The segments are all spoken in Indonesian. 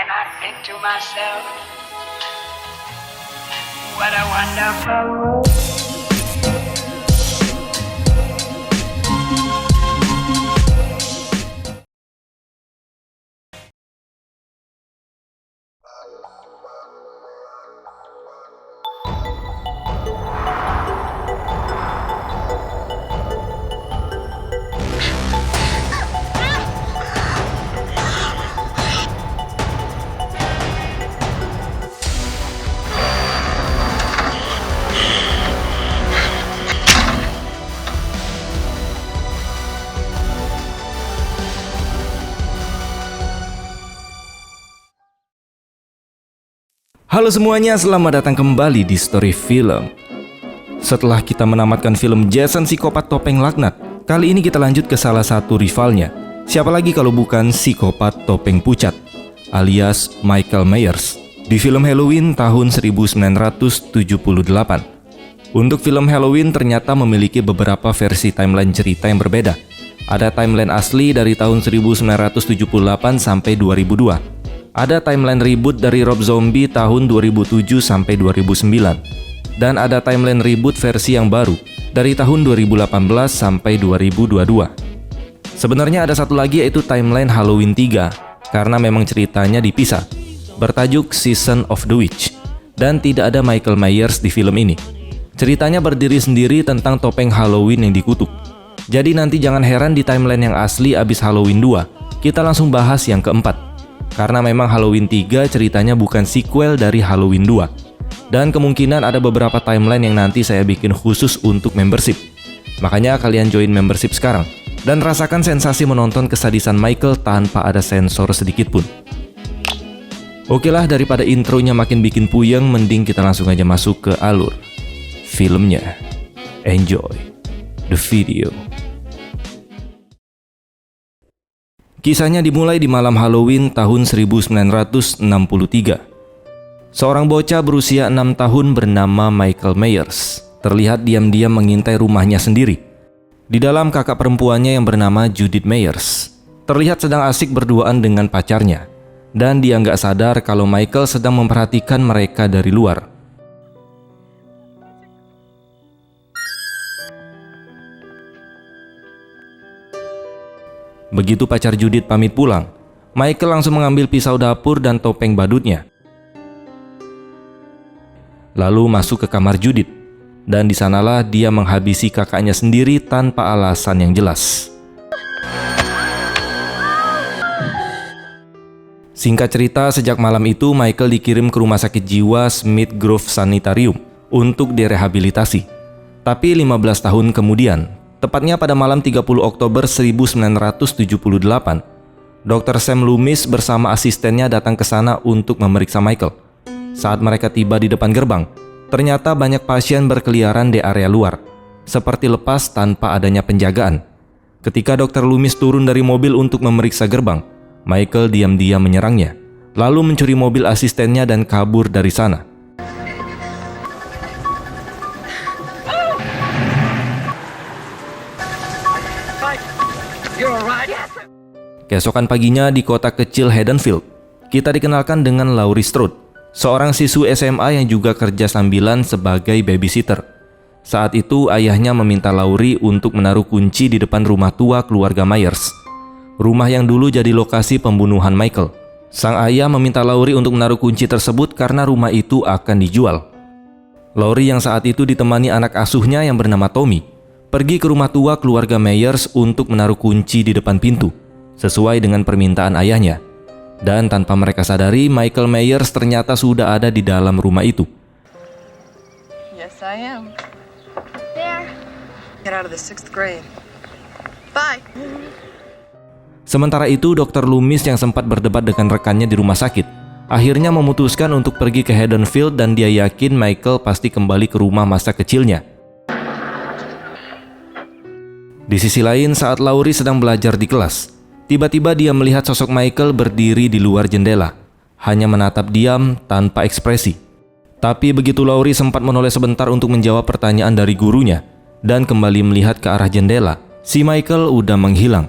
and I think to myself, what a wonderful world. Halo semuanya, selamat datang kembali di Story Film. Setelah kita menamatkan film Jason Psikopat Topeng Laknat, kali ini kita lanjut ke salah satu rivalnya. Siapa lagi kalau bukan Psikopat Topeng Pucat, alias Michael Myers, di film Halloween tahun 1978. Untuk film Halloween ternyata memiliki beberapa versi timeline cerita yang berbeda. Ada timeline asli dari tahun 1978 sampai 2002. Ada timeline reboot dari Rob Zombie tahun 2007 sampai 2009. Dan ada timeline reboot versi yang baru dari tahun 2018 sampai 2022. Sebenarnya ada satu lagi yaitu timeline Halloween 3 karena memang ceritanya dipisah, bertajuk Season of the Witch, dan tidak ada Michael Myers di film ini. Ceritanya berdiri sendiri tentang topeng Halloween yang dikutuk. Jadi nanti jangan heran di timeline yang asli abis Halloween 2, kita langsung bahas yang keempat. Karena memang Halloween 3 ceritanya bukan sequel dari Halloween 2. Dan kemungkinan ada beberapa timeline yang nanti saya bikin khusus untuk membership. Makanya kalian join membership sekarang dan rasakan sensasi menonton kesadisan Michael tanpa ada sensor sedikit pun. Oke lah, daripada intronya makin bikin puyeng, mending kita langsung aja masuk ke alur filmnya. Enjoy the video. Kisahnya dimulai di malam Halloween tahun 1963. Seorang bocah berusia 6 tahun bernama Michael Myers terlihat diam-diam mengintai rumahnya sendiri. Di dalam kakak perempuannya yang bernama Judith Myers terlihat sedang asik berduaan dengan pacarnya, dan dia nggak sadar kalau Michael sedang memperhatikan mereka dari luar. Begitu pacar Judith pamit pulang, Michael langsung mengambil pisau dapur dan topeng badutnya. Lalu masuk ke kamar Judith, dan di sanalah dia menghabisi kakaknya sendiri tanpa alasan yang jelas. Singkat cerita, sejak malam itu Michael dikirim ke rumah sakit jiwa Smith Grove Sanitarium untuk direhabilitasi. Tapi 15 tahun kemudian, tepatnya pada malam 30 Oktober 1978, Dr. Sam Loomis bersama asistennya datang ke sana untuk memeriksa Michael. Saat mereka tiba di depan gerbang, ternyata banyak pasien berkeliaran di area luar, seperti lepas tanpa adanya penjagaan. Ketika Dr. Loomis turun dari mobil untuk memeriksa gerbang, Michael diam-diam menyerangnya, lalu mencuri mobil asistennya dan kabur dari sana. Keesokan paginya di kota kecil Haddonfield, kita dikenalkan dengan Laurie Strode, seorang siswi SMA yang juga kerja sambilan sebagai babysitter. Saat itu ayahnya meminta Laurie untuk menaruh kunci di depan rumah tua keluarga Myers, rumah yang dulu jadi lokasi pembunuhan Michael. Sang ayah meminta Laurie untuk menaruh kunci tersebut karena rumah itu akan dijual. Laurie yang saat itu ditemani anak asuhnya yang bernama Tommy, pergi ke rumah tua keluarga Myers untuk menaruh kunci di depan pintu, sesuai dengan permintaan ayahnya. Dan tanpa mereka sadari, Michael Myers ternyata sudah ada di dalam rumah itu. Yes, I am. There. Get out of the 6th grade. Bye. Sementara itu, Dr. Loomis yang sempat berdebat dengan rekannya di rumah sakit, akhirnya memutuskan untuk pergi ke Haddonfield dan dia yakin Michael pasti kembali ke rumah masa kecilnya. Di sisi lain, saat Laurie sedang belajar di kelas, tiba-tiba dia melihat sosok Michael berdiri di luar jendela, hanya menatap diam tanpa ekspresi. Tapi begitu Laurie sempat menoleh sebentar untuk menjawab pertanyaan dari gurunya dan kembali melihat ke arah jendela, si Michael udah menghilang.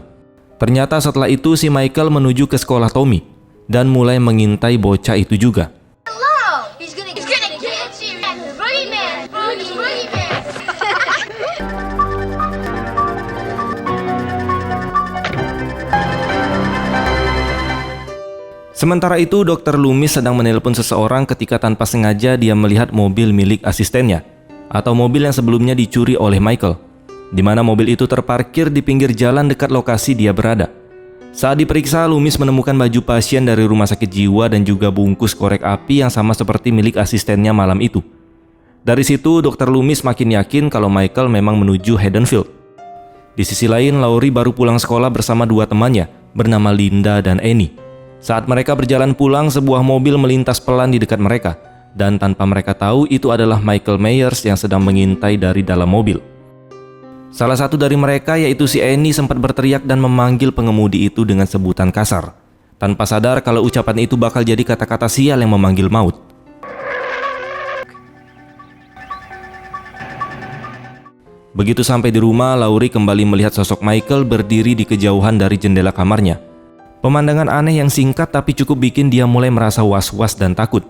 Ternyata setelah itu si Michael menuju ke sekolah Tommy, dan mulai mengintai bocah itu juga. Hello! He's gonna get you! Boogeyman! Boogeyman! Sementara itu, Dr. Loomis sedang menelpon seseorang ketika tanpa sengaja dia melihat mobil milik asistennya, atau mobil yang sebelumnya dicuri oleh Michael, di mana mobil itu terparkir di pinggir jalan dekat lokasi dia berada. Saat diperiksa, Loomis menemukan baju pasien dari rumah sakit jiwa dan juga bungkus korek api yang sama seperti milik asistennya malam itu. Dari situ, Dr. Loomis makin yakin kalau Michael memang menuju Haddonfield. Di sisi lain, Laurie baru pulang sekolah bersama dua temannya, bernama Linda dan Annie. Saat mereka berjalan pulang, sebuah mobil melintas pelan di dekat mereka, dan tanpa mereka tahu itu adalah Michael Myers yang sedang mengintai dari dalam mobil. Salah satu dari mereka, yaitu si Annie, sempat berteriak dan memanggil pengemudi itu dengan sebutan kasar, tanpa sadar kalau ucapan itu bakal jadi kata-kata sial yang memanggil maut. Begitu sampai di rumah, Laurie kembali melihat sosok Michael berdiri di kejauhan dari jendela kamarnya. Pemandangan aneh yang singkat tapi cukup bikin dia mulai merasa was-was dan takut.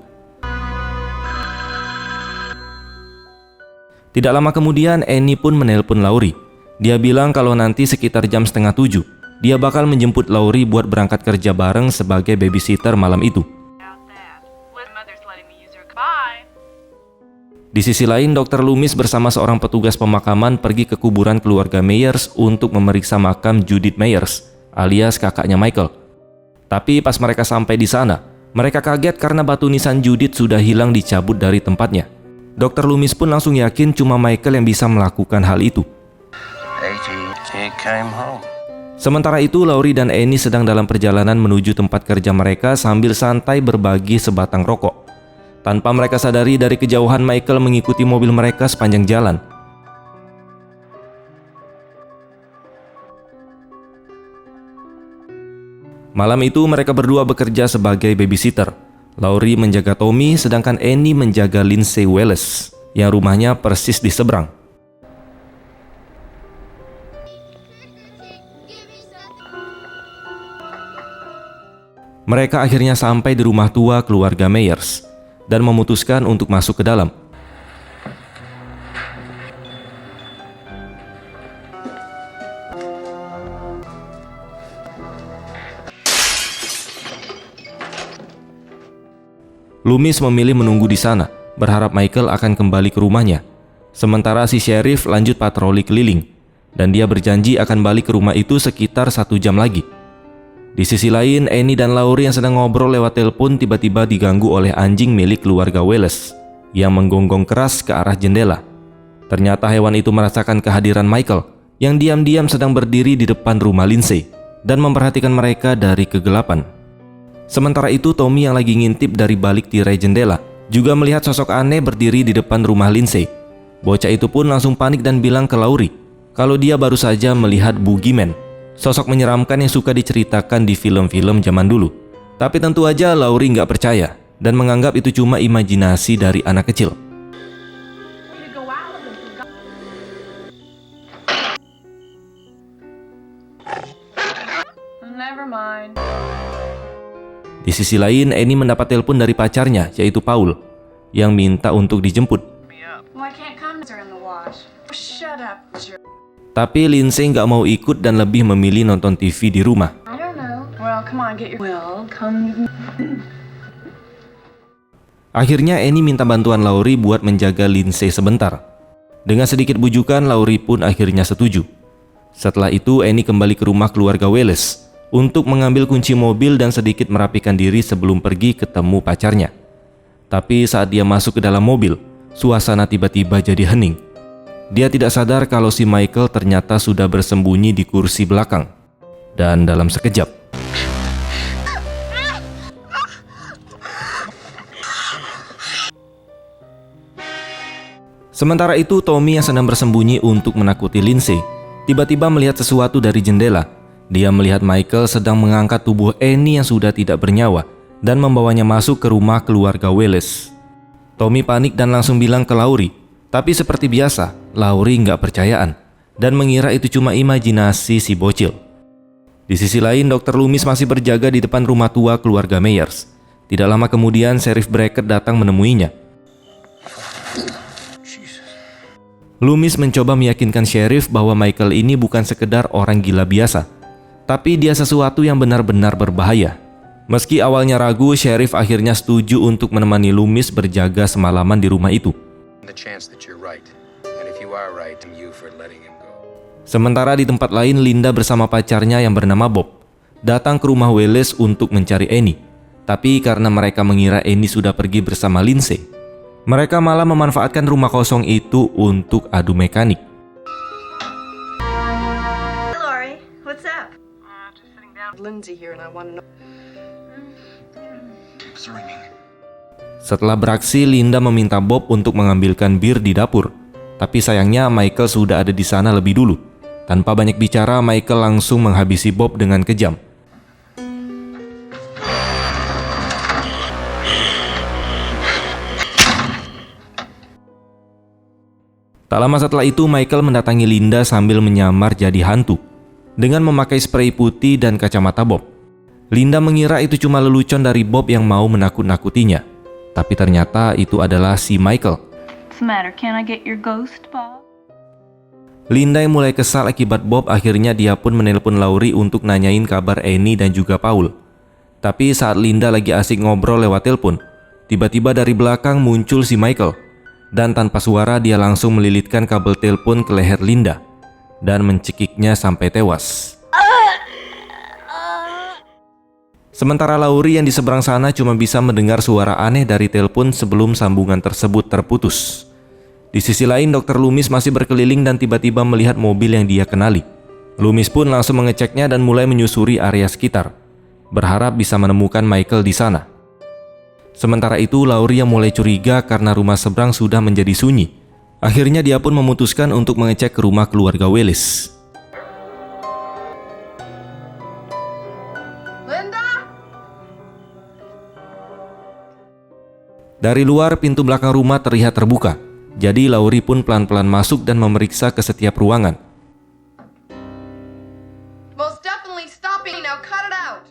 Tidak lama kemudian, Annie pun menelpon Laurie. Dia bilang kalau nanti sekitar jam 6:30, dia bakal menjemput Laurie buat berangkat kerja bareng sebagai babysitter malam itu. Di sisi lain, Dr. Loomis bersama seorang petugas pemakaman pergi ke kuburan keluarga Myers untuk memeriksa makam Judith Myers, alias kakaknya Michael. Tapi pas mereka sampai di sana, mereka kaget karena batu nisan Judith sudah hilang dicabut dari tempatnya. Dr. Loomis pun langsung yakin cuma Michael yang bisa melakukan hal itu. Sementara itu, Laurie dan Annie sedang dalam perjalanan menuju tempat kerja mereka sambil santai berbagi sebatang rokok. Tanpa mereka sadari, dari kejauhan Michael mengikuti mobil mereka sepanjang jalan. Malam itu mereka berdua bekerja sebagai babysitter. Laurie menjaga Tommy, sedangkan Annie menjaga Lindsay Wallace, yang rumahnya persis di seberang. Mereka akhirnya sampai di rumah tua keluarga Myers dan memutuskan untuk masuk ke dalam. Loomis memilih menunggu di sana, berharap Michael akan kembali ke rumahnya. Sementara si sheriff lanjut patroli keliling, dan dia berjanji akan balik ke rumah itu sekitar 1 jam lagi. Di sisi lain, Annie dan Laurie yang sedang ngobrol lewat telepon tiba-tiba diganggu oleh anjing milik keluarga Wallace yang menggonggong keras ke arah jendela. Ternyata hewan itu merasakan kehadiran Michael yang diam-diam sedang berdiri di depan rumah Lindsay dan memperhatikan mereka dari kegelapan. Sementara itu, Tommy yang lagi ngintip dari balik tirai jendela juga melihat sosok aneh berdiri di depan rumah Lindsay. Bocah itu pun langsung panik dan bilang ke Laurie kalau dia baru saja melihat Boogeyman, sosok menyeramkan yang suka diceritakan di film-film zaman dulu. Tapi tentu aja Laurie nggak percaya dan menganggap itu cuma imajinasi dari anak kecil. Never mind. Di sisi lain, Annie mendapat telepon dari pacarnya, yaitu Paul, yang minta untuk dijemput. Well, I can't come during the wash. Shut up, Tapi Lindsay nggak mau ikut dan lebih memilih nonton TV di rumah. I don't know. Well, come on, get your... Well, come... Akhirnya Annie minta bantuan Laurie buat menjaga Lindsay sebentar. Dengan sedikit bujukan, Laurie pun akhirnya setuju. Setelah itu, Annie kembali ke rumah keluarga Wallace untuk mengambil kunci mobil dan sedikit merapikan diri sebelum pergi ketemu pacarnya. Tapi saat dia masuk ke dalam mobil, suasana tiba-tiba jadi hening. Dia tidak sadar kalau si Michael ternyata sudah bersembunyi di kursi belakang. Dan dalam sekejap, sementara itu, Tommy yang sedang bersembunyi untuk menakuti Lindsay tiba-tiba melihat sesuatu dari jendela. Dia melihat Michael sedang mengangkat tubuh Annie yang sudah tidak bernyawa dan membawanya masuk ke rumah keluarga Wallace. Tommy panik dan langsung bilang ke Laurie. Tapi seperti biasa, Laurie nggak percayaan dan mengira itu cuma imajinasi si bocil. Di sisi lain, Dr. Loomis masih berjaga di depan rumah tua keluarga Myers. Tidak lama kemudian, Sheriff Brackett datang menemuinya. Loomis mencoba meyakinkan Sheriff bahwa Michael ini bukan sekedar orang gila biasa, tapi dia sesuatu yang benar-benar berbahaya. Meski awalnya ragu, Sheriff akhirnya setuju untuk menemani Loomis berjaga semalaman di rumah itu. Sementara di tempat lain, Linda bersama pacarnya yang bernama Bob datang ke rumah Wallace untuk mencari Annie. Tapi karena mereka mengira Annie sudah pergi bersama Lindsay, mereka malah memanfaatkan rumah kosong itu untuk adu mekanik. Hey, Laurie, what's up? Just sitting down with Lindsay here and I want to know. Setelah beraksi, Linda meminta Bob untuk mengambilkan bir di dapur. Tapi sayangnya Michael sudah ada di sana lebih dulu. Tanpa banyak bicara, Michael langsung menghabisi Bob dengan kejam. Tak lama setelah itu, Michael mendatangi Linda sambil menyamar jadi hantu dengan memakai spray putih dan kacamata Bob. Linda mengira itu cuma lelucon dari Bob yang mau menakut-nakutinya. Tapi ternyata itu adalah si Michael. What's the matter? Can I get your ghost, Bob? Linda yang mulai kesal akibat Bob, akhirnya dia pun menelpon Laurie untuk nanyain kabar Annie dan juga Paul. Tapi saat Linda lagi asik ngobrol lewat telepon, tiba-tiba dari belakang muncul si Michael. Dan tanpa suara dia langsung melilitkan kabel telepon ke leher Linda dan mencekiknya sampai tewas. Sementara Laurie yang di seberang sana cuma bisa mendengar suara aneh dari telepon sebelum sambungan tersebut terputus. Di sisi lain, Dr. Loomis masih berkeliling dan tiba-tiba melihat mobil yang dia kenali. Loomis pun langsung mengeceknya dan mulai menyusuri area sekitar, berharap bisa menemukan Michael di sana. Sementara itu, Laurie yang mulai curiga karena rumah seberang sudah menjadi sunyi. Akhirnya dia pun memutuskan untuk mengecek ke rumah keluarga Wallace. Linda? Dari luar, pintu belakang rumah terlihat terbuka. Jadi Laurie pun pelan-pelan masuk dan memeriksa ke setiap ruangan. Most definitely stopping now. Cut it out.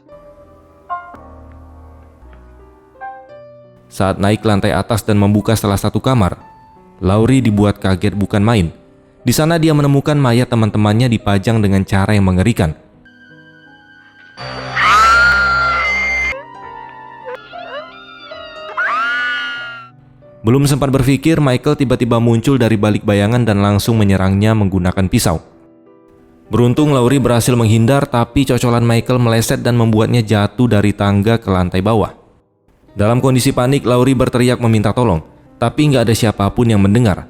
Saat naik ke lantai atas dan membuka salah satu kamar, Laurie dibuat kaget bukan main. Di sana dia menemukan mayat teman-temannya dipajang dengan cara yang mengerikan. Belum sempat berpikir, Michael tiba-tiba muncul dari balik bayangan dan langsung menyerangnya menggunakan pisau. Beruntung Laurie berhasil menghindar, tapi cocolan Michael meleset dan membuatnya jatuh dari tangga ke lantai bawah. Dalam kondisi panik, Laurie berteriak meminta tolong, tapi nggak ada siapapun yang mendengar.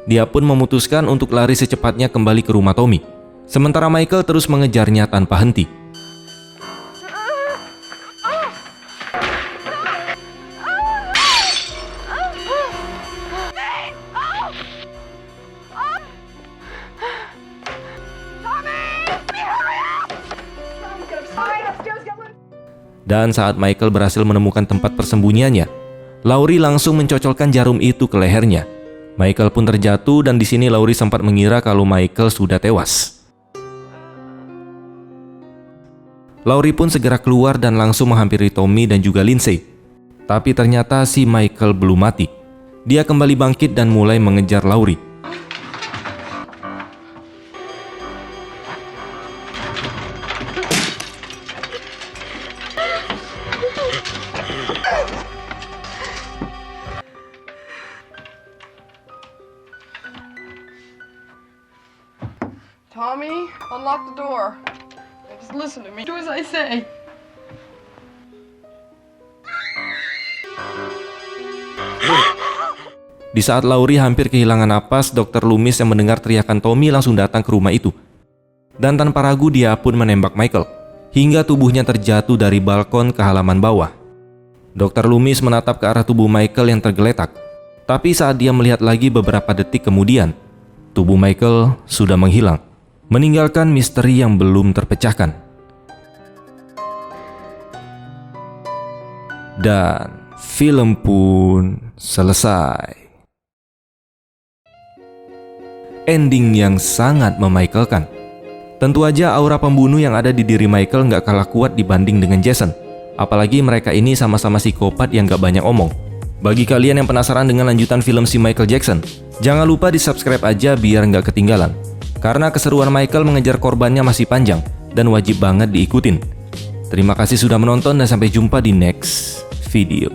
Dia pun memutuskan untuk lari secepatnya kembali ke rumah Tommy. Sementara Michael terus mengejarnya tanpa henti. Dan saat Michael berhasil menemukan tempat persembunyiannya, Laurie langsung mencocolkan jarum itu ke lehernya. Michael pun terjatuh dan di sini Laurie sempat mengira kalau Michael sudah tewas. Laurie pun segera keluar dan langsung menghampiri Tommy dan juga Lindsay. Tapi ternyata si Michael belum mati. Dia kembali bangkit dan mulai mengejar Laurie. Tommy, unlock the door. Just listen to me. Do as I say. Di saat Laurie hampir kehilangan napas, Dr. Loomis yang mendengar teriakan Tommy langsung datang ke rumah itu. Dan tanpa ragu dia pun menembak Michael, hingga tubuhnya terjatuh dari balkon ke halaman bawah. Dr. Loomis menatap ke arah tubuh Michael yang tergeletak. Tapi saat dia melihat lagi beberapa detik kemudian, tubuh Michael sudah menghilang, meninggalkan misteri yang belum terpecahkan. Dan film pun selesai. Ending yang sangat memichaelkan. Tentu aja aura pembunuh yang ada di diri Michael nggak kalah kuat dibanding dengan Jason. Apalagi mereka ini sama-sama psikopat yang nggak banyak omong. Bagi kalian yang penasaran dengan lanjutan film si Michael Jackson, jangan lupa di subscribe aja biar nggak ketinggalan. Karena keseruan Michael mengejar korbannya masih panjang dan wajib banget diikutin. Terima kasih sudah menonton dan sampai jumpa di next video.